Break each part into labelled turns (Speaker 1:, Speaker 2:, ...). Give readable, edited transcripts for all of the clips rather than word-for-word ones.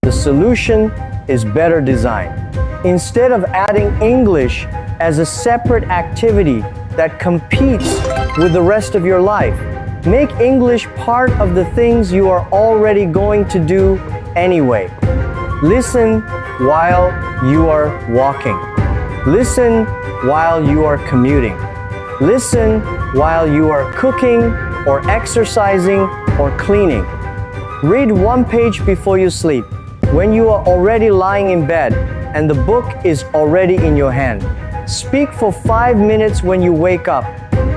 Speaker 1: The solution is better design. Instead of adding English as a separate activity that competes with the rest of your life, make English part of the things you are already going to do anyway. Listen while you are walking. Listen while you are commuting. Listen while you are cooking or exercising or cleaning. Read one page before you sleep, when you are already lying in bed and the book is already in your hand. Speak for 5 minutes when you wake up,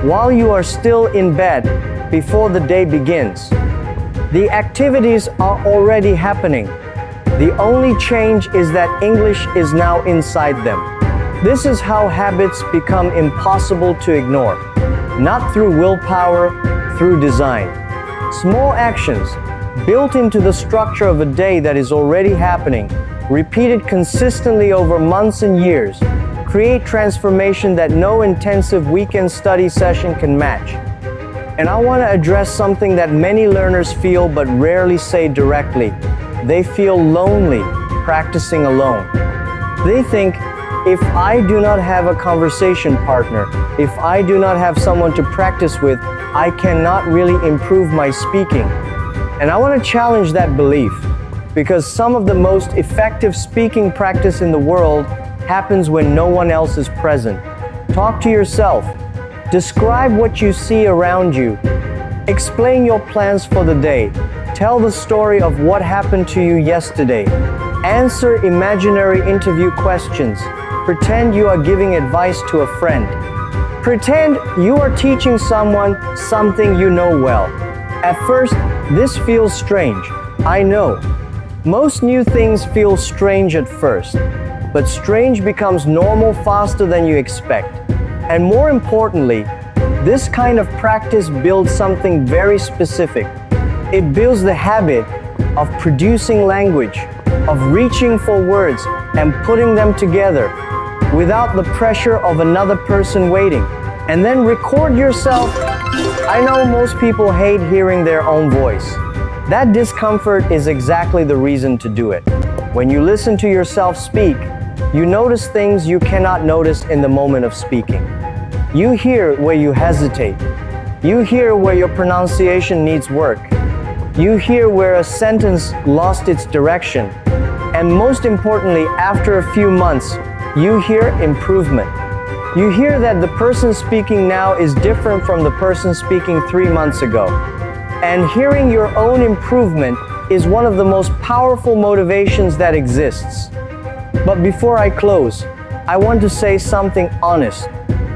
Speaker 1: while you are still in bed, before the day begins. The activities are already happening. The only change is that English is now inside them. This is how habits become impossible to ignore. Not through willpower, through design. Small actions, built into the structure of a day that is already happening, repeated consistently over months and years, create transformation that no intensive weekend study session can match. And I want to address something that many learners feel but rarely say directly. They feel lonely practicing alone. They think, if I do not have a conversation partner, if I do not have someone to practice with, I cannot really improve my speaking. And I want to challenge that belief, because some of the most effective speaking practice in the world happens when no one else is present. Talk to yourself. Describe what you see around you. Explain your plans for the day. Tell the story of what happened to you yesterday. Answer imaginary interview questions. Pretend you are giving advice to a friend. Pretend you are teaching someone something you know well. At first, this feels strange. I know. Most new things feel strange at first, but strange becomes normal faster than you expect. And more importantly, this kind of practice builds something very specific. It builds the habit of producing language, of reaching for words and putting them together without the pressure of another person waiting. And then record yourself. I know most people hate hearing their own voice. That discomfort is exactly the reason to do it. When you listen to yourself speak, you notice things you cannot notice in the moment of speaking. You hear where you hesitate. You hear where your pronunciation needs work. You hear where a sentence lost its direction. And most importantly, after a few months, you hear improvement. You hear that the person speaking now is different from the person speaking 3 months ago. And hearing your own improvement is one of the most powerful motivations that exists. But before I close, I want to say something honest,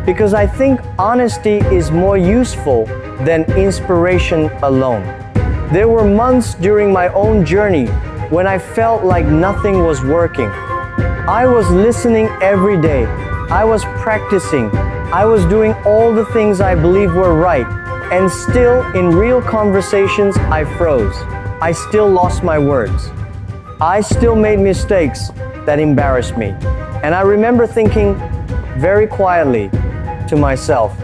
Speaker 1: because I think honesty is more useful than inspiration alone. There were months during my own journey when I felt like nothing was working. I was listening every day. I was practicing. I was doing all the things I believe were right. And still, in real conversations, I froze. I still lost my words. I still made mistakes that embarrassed me. And I remember thinking very quietly to myself,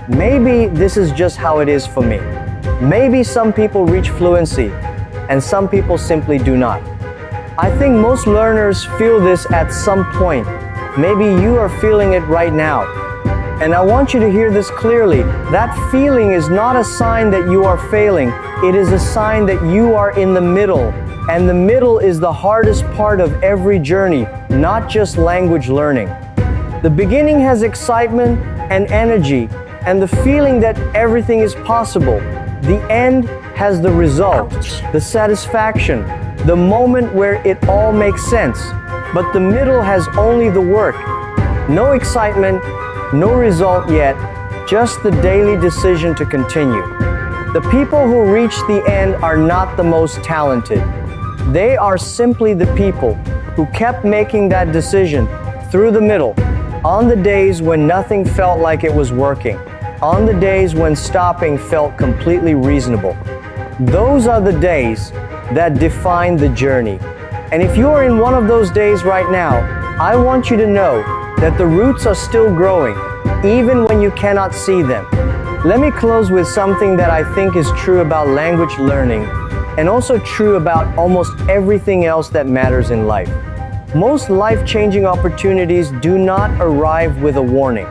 Speaker 1: maybe this is just how it is for me. Maybe some people reach fluency and some people simply do not. I think most learners feel this at some point. Maybe you are feeling it right now. And I want you to hear this clearly. That feeling is not a sign that you are failing. It is a sign that you are in the middle. And the middle is the hardest part of every journey, not just language learning. The beginning has excitement and energy and the feeling that everything is possible. The end has the result, the satisfaction, the moment where it all makes sense. But the middle has only the work. No excitement, no result yet, just the daily decision to continue. The people who reach the end are not the most talented. They are simply the people who kept making that decision through the middle, on the days when nothing felt like it was working, on the days when stopping felt completely reasonable. Those are the days that define the journey. And if you are in one of those days right now, I want you to know that the roots are still growing, even when you cannot see them. Let me close with something that I think is true about language learning. and also true about almost everything else that matters in life. Most life-changing opportunities do not arrive with a warning.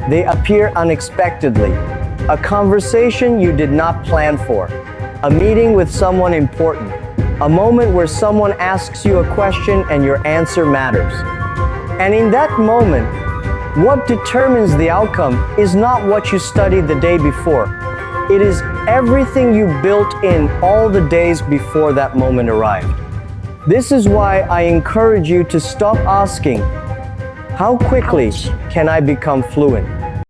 Speaker 1: They appear unexpectedly. A conversation you did not plan for, a meeting with someone important, a moment where someone asks you a question and your answer matters. And in that moment, what determines the outcome is not what you studied the day before. It is everything you built in all the days before that moment arrived. This is why I encourage you to stop asking, how quickly can I become fluent?